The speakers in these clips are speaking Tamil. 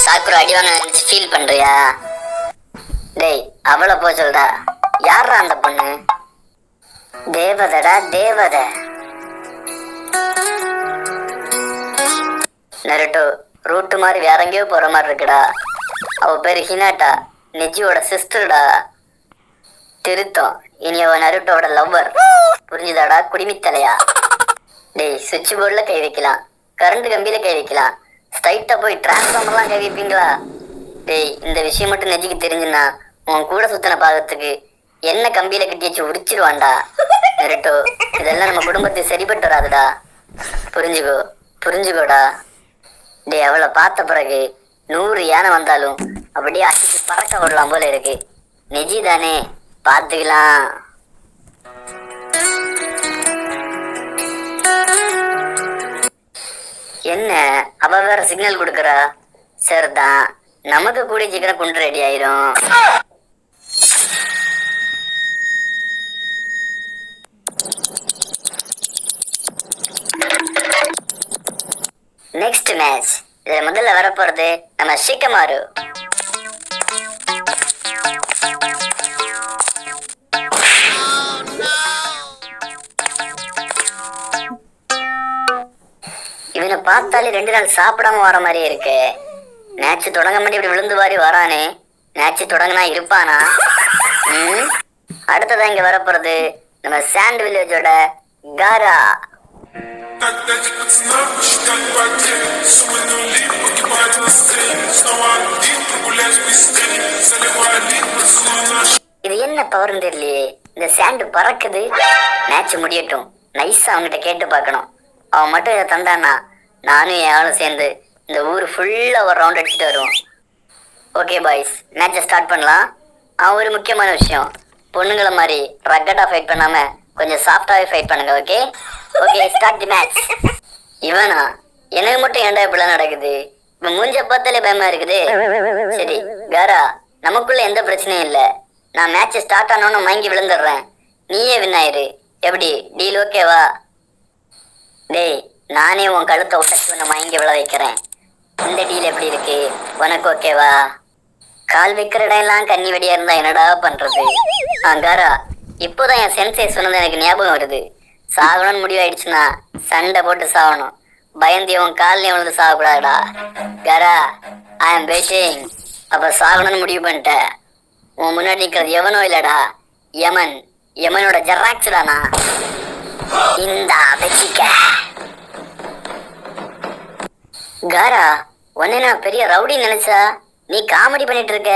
சாக்குற அடி வாங்க நினைச்சு ஃபீல் பண்றியா? டேய் அவளை போ சொல்டா. யாரா அந்த பொண்ணு? தேவதடா தேவதை. நருட்டோ ரூட்டு மாதிரி வேற எங்கேயோ போற மாதிரி இருக்குடா. அவ பேரு ஹினாட்டா, நெஜியோட சிஸ்டர்டா. திருத்தம், இனி அவ நருட்டோட லவ்வர். புரிஞ்சுதாடா குடிமித்தலையா? டேய் சுவிட்ச் போர்டுல கை வைக்கலாம், கரண்ட் கம்பியில கை வைக்கலாம், ஸ்ட்ரைட்டா போய் டிரான்ஸ்ஃபார்மர்லாம் கை வைப்பீங்களா? டேய் இந்த விஷயம் மட்டும் நெஜிக்கு தெரிஞ்சுன்னா உன் கூட சுத்தின பாகத்துக்கு என்ன கம்பியில கட்டி வச்சு உடிச்சிருவான்டா. நருட்டோ இதெல்லாம் நம்ம குடும்பத்தை சரிபட்டு வராதுடா. புரிஞ்சுக்கோ புரிஞ்சுக்கோடா. டே அவளை பார்த்த பிறகு 100 யானை வந்தாலும் அப்படியே அடிச்சு பறக்க விடலாம் போல இருக்கு. நெஜி தானே, பார்த்துக்கலாம். என்ன அவ வேற சிக்னல் கொடுக்கறா? சரிதான், நமக்கு கூட சீக்கிரம் குண்டு ரெடி ஆயிரும். Next match. இதுல முதல்ல வரப்போறது நம்ம ஷிகமாரு. இவனை பார்த்தாலே 2 நாள் சாப்பிடாம வர மாதிரியே இருக்கு. மேட்ச் தொடங்க மாட்டி இப்படி விழுந்து வாரி வரானே, மேட்ச் தொடங்கினா இருப்பானா? அடுத்ததான் இங்க வரப்போறது நம்ம சாண்ட் வில்லேஜோட காரா. இது என்ன பவர்னு தெரியலையே, இந்த சாண்ட் பறக்குது. மேட்ச் முடியட்டும், நைஸா அவன்கிட்ட கேட்டு பார்க்கணும். அவன் மட்டும் இதை தந்தானா நானும் என் ஆளும் சேர்ந்து இந்த ஊர் ஃபுல்லா ஒரு ரவுண்ட் அடிச்சுட்டு வருவோம். ஓகே பாய்ஸ், மேட்சை ஸ்டார்ட் பண்ணலாம். அவன் ஒரு முக்கியமான விஷயம், பொண்ணுங்களை மாதிரி ரக்கட்டா ஃபைட் பண்ணாம கொஞ்சம் சாஃப்டாவே ஃபைட் பண்ணுங்க. Okay okay, start the match. இவனா? எனக்கு மட்டும் ஏன்டா இப்படிலாம் நடக்குது? இப்ப மூஞ்ச பார்த்தாலே பயமா இருக்குது. சரி காரா, நமக்குள்ள எந்த பிரச்சனையும் இல்லை. நான் மேட்ச் ஸ்டார்ட் ஆனோன்னு மயங்கி விழுந்துடுறேன், நீயே வின் ஆயிரு. எப்படி டீல்? ஓகேவா? டேய் நானே உன் கழுத்தை உடச்சு உன்னை மயங்கி விழ வைக்கிறேன். இந்த டீல் எப்படி இருக்கு உனக்கு? ஓகேவா? கால் வைக்கிற இடம் எல்லாம் கண்ணி வெடியா இருந்தா என்னடா பண்றது? காரா, இப்போதான் என் சென்சே சொன்னது எனக்கு ஞாபகம் வருது. சாகணும்னு முடிவாயிடுச்சுன்னா சண்டை போட்டு சாகணும், பயந்து உன் காலில் விழுந்து சாகக்கூடாதுடா. காரா, ஐ ஆம் வெயிட்டிங். அப்ப சாகணும்னு முடிவு பண்ணிட்ட. உன் முன்னாடி நிற்கிறது எவனோ இல்லடா, யமன். யமனோட ஜெராக்ஸ்டானா. இந்த வச்சிக்க. காரா, உன்னை நான் பெரிய ரவுடி நினைச்சா நீ காமெடி பண்ணிட்டு இருக்க.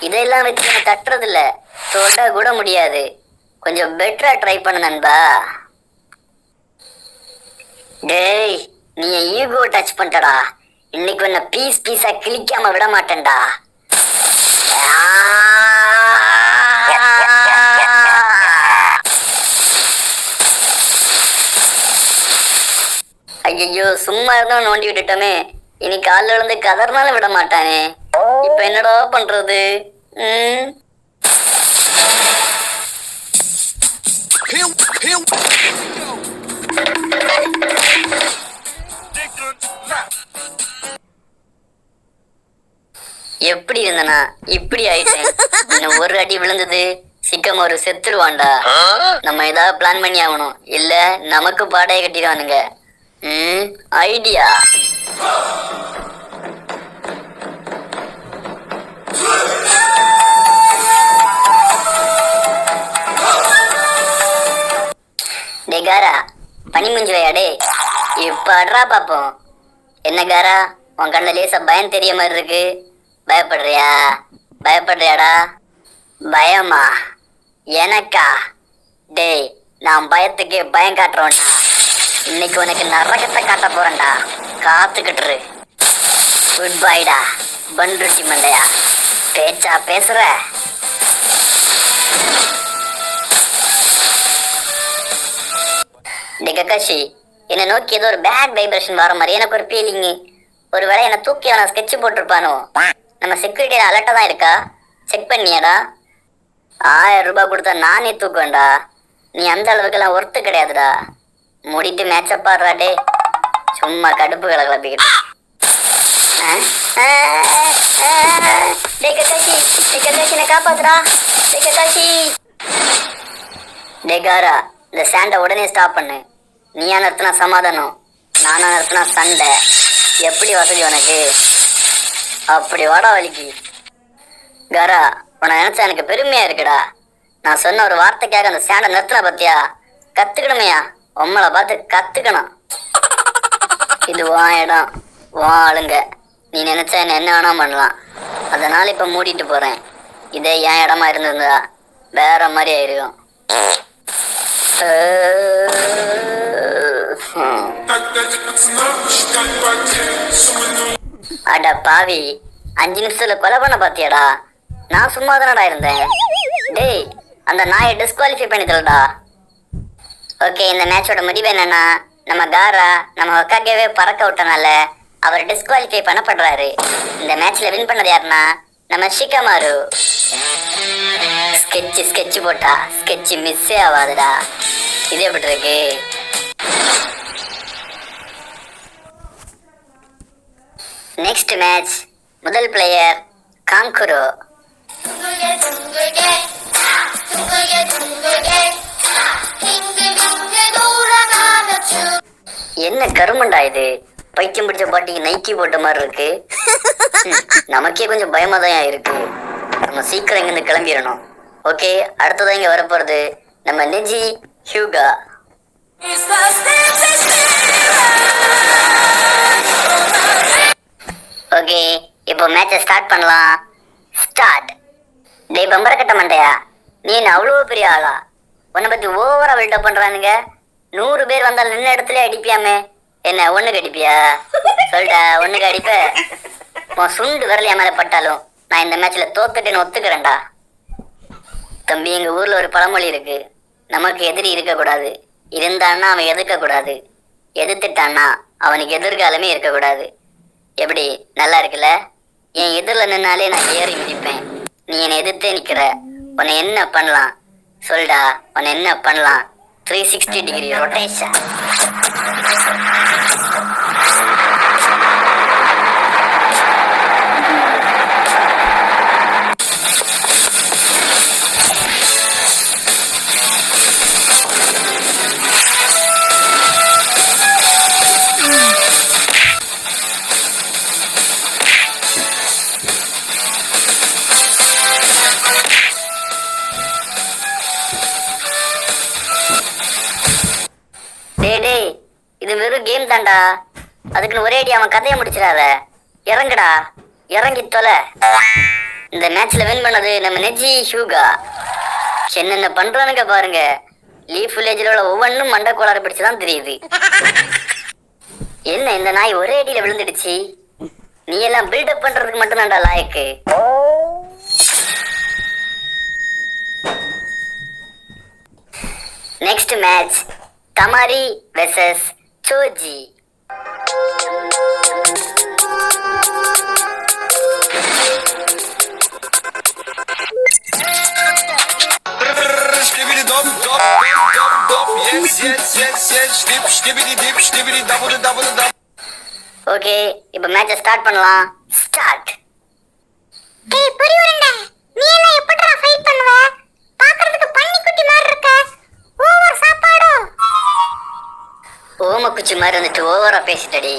இதெல்லாம் வச்சு நான் தட்டுறது இல்ல, தொட கூட முடியாது. கொஞ்சம் பெட்டரா ட்ரை பண்ண நண்பா. டேய் நீ ஈகோ டச் பண்ணிட்டடா. இன்னைக்கு உன்னை பீஸ் பீஸா கிழிக்காம விட மாட்டேன்டா. ஐயோ சும்மா இருந்தோம் நோண்டி விட்டுட்டோமே. இனி காலில் விழுந்து கதர்னால விட மாட்டானே. இப்ப என்னடா பண்றது? எப்படி இருந்தனா இப்படி ஆயிட்டேன். இன்னும் ஒரு அடி விழுந்தது சிக்கம் ஒரு செத்துருவான்டா. நம்ம ஏதாவது பிளான் பண்ணி ஆகணும், இல்ல நமக்கு பாடையை கட்டிடுவானுங்க. ஐடியா. டே காரா, பனி முஞ்சி வையாடே. இப்ப அட்ரா பாப்போம். என்ன காரா, உன் கண்ணில் லேசா பயம் தெரிய மாதிரி இருக்கு. பயப்படுறியா? பயப்படுறியாடா? பயமா? எனக்கா? டேய் நான் பயத்துக்கு பயம் காட்டுறோம்டா. இன்னைக்கு உனக்கு நரகத்தை காட்ட போறேன்டா, காத்துக்கிட்டுரு. குட் பைடா பண்ருட்டி மண்டையா. பேச்சா பேசுற? டே கக்காஷி, என்னை நோக்கி ஏதோ ஒரு பேட் வைப்ரேஷன் வர மாதிரி எனக்கு ஒரு ஃபீலிங். ஒருவேளை என்னை தூக்கி அவனை ஸ்கெட்ச் போட்டிருப்பானோ. நம்ம செக்யூரிட்டி அலர்ட்டா தான் இருக்கா, செக் பண்ணியாடா? 1000 ரூபாய் கொடுத்தா நானே தூக்குவேன்டா. நீ அந்த அளவுக்குலாம் ஒர்த்து கிடையாதுடா. மூடிட்டு மேட்சப் பாடுறா. டே சும்மா கடுப்பு கிளப்பிக்கிட்டு என்ன காப்பாத்துடா கக்காஷி. டேகாரா, இந்த சாண்டை உடனே ஸ்டாப் பண்ணு. நீயா நிறுத்தினா சமாதானம், நானா நிறுத்தினா சண்டை. எப்படி வசதி உனக்கு? அப்படி வாடா வலிக்கு. காரா, உன்னை நினைச்சா எனக்கு பெருமையா இருக்குடா. நான் சொன்ன ஒரு வார்த்தைக்காக அந்த சாண்டை நிறுத்தின பத்தியா? கத்துக்கணுமையா, உம்மளை பார்த்து கத்துக்கணும். இது உன் இடம், உன் ஆளுங்க. நீ நினைச்சா என்ன வேணா பண்ணலாம். அதனால இப்ப மூடிட்டு போறேன். இதே என் இடமா இருந்திருந்தா வேற மாதிரி ஆயிருக்கும். அட பாவி, 5 நிமிஷத்துல கொலை பண்ண பாத்தியாடா? நான் சும்மா தானடா இருந்தேன். டேய், அந்த நாயை டிஸ்குவாலிஃபை பண்ணித்தலடா. ஓகே, இந்த மேட்சோட முடிவு என்னன்னா, நம்ம காரா நம்ம ஒக்காகவே பறக்க விட்டனால அவர் டிஸ்குவாலிஃபை பண்ணப்படுறாரு. இந்த மேட்ச்ல வின் பண்ணது யாருன்னா நம்ம ஷிகமாரு. ஸ்கெட்ச் போட்டா ஸ்கெட்ச் மிஸ்ஸே ஆகாதுடா. இது எப்படி இருக்கு? நெக்ஸ்ட் மேட்ச், முதல் பிளேயர் காங்குரோ. என்ன கருமண்டா இது? பைத்தியம் பிடிச்ச பாட்டிக்கு நைக்கி போட்ட மாதிரி இருக்கு. நமக்கே கொஞ்சம் பயமா தான் இருக்கு. நம்ம சீக்கிரம் இங்கிருந்து கிளம்பிடணும். ஓகே, அடுத்ததான் இங்க வரப்போறது நம்ம நெஜி ஹியூகா. ஓகே, இப்போ மேட்சை ஸ்டார்ட் பண்ணலாம். ஸ்டார்ட். டேய் பம்பர கட்ட மண்டையா, நீ என்ன அவ்வளோ பெரிய ஆளா? உன்னை பத்தி ஓவரா பில்டப் பண்றானுங்க. 100 பேர் வந்தாலும் நின்ன இடத்துல அடிப்பியாமே. என்ன ஒண்ணுக்கு அடிப்பியா? சொல்லிட்ட, ஒண்ணுக்கு அடிப்ப. உன் சுண்டு விரலையா மேல பட்டாலும் நான் இந்த மேட்ச்ல தோத்துட்டேன்னு ஒத்துக்கிறேன்டா. தம்பி, எங்க ஊர்ல ஒரு பழமொழி இருக்கு, நமக்கு எதிரி இருக்கக்கூடாது, இருந்தான்னா அவன் எதிர்க்க கூடாது, எதிர்த்துட்டான்னா அவனுக்கு எதிர்காலமே இருக்கக்கூடாது. எப்படி, நல்லா இருக்குல்ல? என் எதிரில நின்னாலே நான் ஏறி மிதிப்பேன். நீ என்னை எதிர்த்தே நிக்கிற. உன்னை என்ன பண்ணலாம் சொல்டா? உன்னை என்ன பண்ணலாம்? 360 டிகிரி ரொட்டேஷன். இது வெறும் கேம் தான்டா. அதுக்குன்னு ஒரே அடி அவன் கதையை முடிச்சிடாத. இறங்குடா, இறங்கி தொலை. இந்த மேட்ச்ல வின் பண்ணது நம்ம நெஜி ஹியூகா. என்னென்ன பண்றானுங்க பாருங்க. லீஃப் வில்லேஜில் உள்ள ஒவ்வொன்றும் மண்டை கோளாறு பிடிச்சுதான் தெரியுது. என்ன இந்த நாய் ஒரே அடியில விழுந்துடுச்சு? நீ எல்லாம் பில்டப் பண்றதுக்கு மட்டும் தான்டா லாயக்கு. Next match, Tamari versus Soji. Okay, இப்போ மேட்சை ஸ்டார்ட் பண்ணலாம். ஸ்டார்ட். டேய் புரியுறடா, நீ எல்லாம் எப்படிடா ஃபைட் பண்ணுவ? பார்க்கிறதுக்கு பன்னிக்குட்டி மாதிரி இருக்க. ஓவர் சாப்பாடோ? ஓமக்குச்சி மாதிரி வந்துட்டு ஓவரா பேசிட்டடி.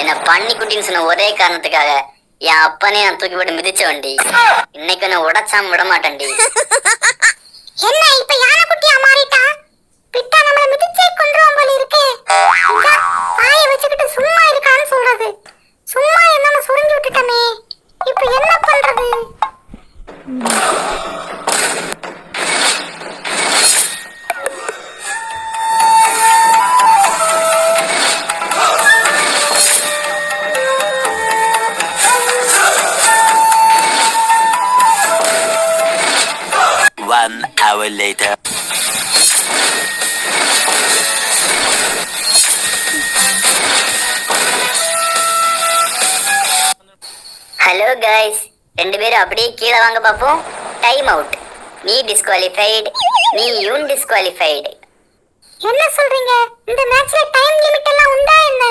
என்ன பன்னிக்குட்டின்னு சொன்ன ஒரே காரணத்துக்காக என் அப்பனே நான் தூக்கி போட்டு மிதிச்ச வண்டி. இன்னைக்கு நான் உடைச்சாம விட மாட்டேன்டி. என்ன இப்ப யானை குட்டியா மாறிட்டா? பிட்டா நம்மள மிதிச்சே கொன்றுவான் போல இருக்கே. பாயை வச்சுக்கிட்டு சும்மா இருக்கான்னு சொல்றது. சும்மா என்னன்னு சுருங்கி விட்டுட்டமே. இப்ப என்ன பண்றது? One hour later. Hello guys, 2 பேரும் அப்படியே கீழே வாங்க பாப்போம். Time out. நீ டிஸ்குவாலிஃபைடு, நீ யூன் டிஸ்குவாலிஃபைடு. என்ன சொல்றீங்க? இந்த மேட்ச்ல டைம் லிமிட் எல்லாம் உண்டா என்ன?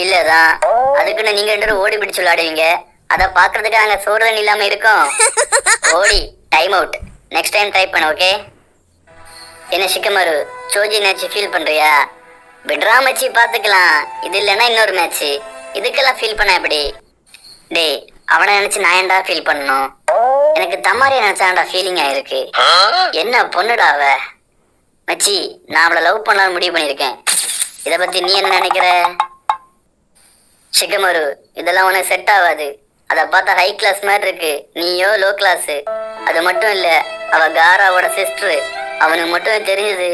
இல்லதான், அதுக்குன்னு நீங்க 2 பேரும் ஓடி பிடிச்சு விளையாடுவீங்க. அத பாக்குறதுக்கு அங்க சோறு தண்ணி இல்லாம இருக்கும். ஓடி time out. Next time try பண்ணு, ஓகே? என்ன சிக்கமாரு, சோஜி மேட்ச் ஃபீல் பண்றியா? விட்ரா மச்சி, பாத்துக்கலாம். இது இல்லைன்னா இன்னொரு மேட்ச். இதுக்கெல்லாம் ஃபீல் பண்ண எப்படி? டேய், அவனை நினைச்சு நான் ஏன்டா ஃபீல் பண்ணணும்? எனக்கு தமாரியை நினைச்சாண்டா ஃபீலிங் ஆயிருக்கு. என்ன பொண்ணுடா அவ. மச்சி, நான் அவளை லவ் பண்ணலாம்னு முடிவு பண்ணியிருக்கேன். இதை பத்தி நீ என்ன நினைக்கிற? சிக்கமாரு, இதெல்லாம் உனக்கு செட் ஆகாது. அதை பார்த்தா ஹை கிளாஸ் மாதிரி இருக்கு, நீயோ லோ கிளாஸ். அது மட்டும் இல்ல, அவ காராவோட சிஸ்டர். அவனுக்கு மட்டும் தெரிஞ்சது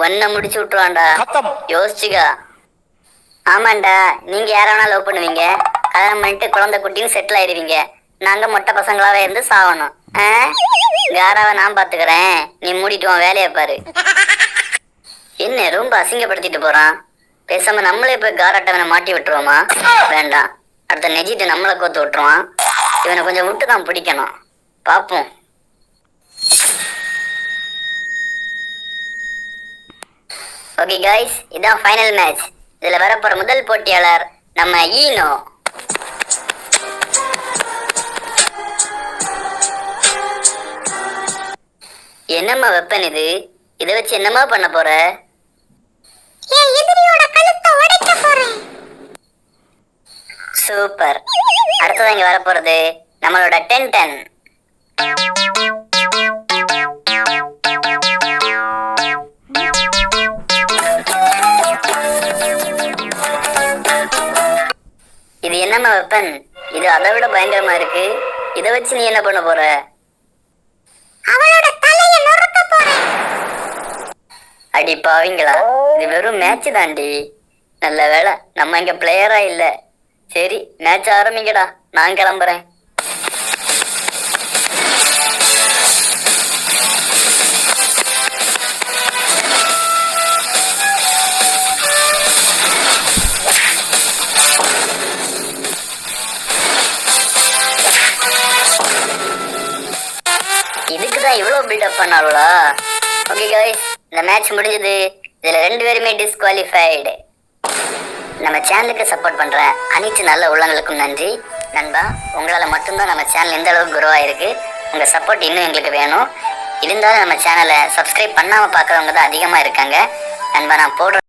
ஒன்ன முடிச்சு விட்டுருவான்டா. யோசிச்சுக்கா. ஆமாண்டா, நீங்க யாராவனா லவ் பண்ணுவீங்க, கல்யாணம் பண்ணிட்டு குழந்தை குட்டின்னு செட்டில் ஆயிடுவீங்க. நாங்க மொட்டை பசங்களாவே இருந்து சாவணும். காராவை நான் பாத்துக்கிறேன், நீ மூடிட்டு உன் வேலையை பாரு. என்ன ரொம்ப அசிங்கப்படுத்திட்டு போறான்? பேசாம நம்மளே போய் காராட்டவனை மாட்டி விட்டுருவோமா? வேண்டாம், அடுத்த நெஜிட்டு நம்மளை கோத்து விட்டுருவான். இவனை கொஞ்சம் விட்டு தான் பிடிக்கணும். பாப்போம். ஓகே கைஸ், இதான் ஃபைனல் மேட்ச். இதுல வரப்போற முதல் போட்டியாளர் நம்ம ஈனோ. என்னம்மா வெப்பன் இது? இதை வச்சு என்னம்மா பண்ண போற? என் எதிரியோட கழுத்தை உடைக்க போறேன். சூப்பர். அடுத்ததான் இங்க வரப்போறது நம்மளோட டென்டன். இது என்னம்மா வெப்பன்? இது அதை விட பயங்கரமா இருக்கு. இதை வச்சு நீ என்ன பண்ண போற? அவளோட தலையை நொறுக்க போறேன். அடி பாவீங்களா, இது வெறும் மேட்ச் தாண்டி. நல்ல வேளை நம்ம இங்க பிளேயரா இல்ல. சரி, மேட்ச் ஆரம்பிங்கடா, நான் கிளம்புறேன். இதுக்குதான் இவ்வளவு பில்டப் பண்ணாளா? ஓகே गाइस, இந்த மேட்ச் முடிஞ்சது. இதுல 2 பேருமே டிஸ்குவாலிஃபைடு. நம்ம சேனலுக்கு சப்போர்ட் பண்ற அனைத்து நல்ல உள்ளங்களுக்கும் நன்றி. நண்பா, உங்களால மட்டும்தான் நம்ம சேனல் எந்த அளவுக்கு குரோ ஆயிருக்கு. உங்க சப்போர்ட் இன்னும் எங்களுக்கு வேணும். இருந்தாலும் நம்ம சேனலை சப்ஸ்கிரைப் பண்ணாம பாக்குறவங்க தான் அதிகமா இருக்காங்க. நண்பா, நான் போடுற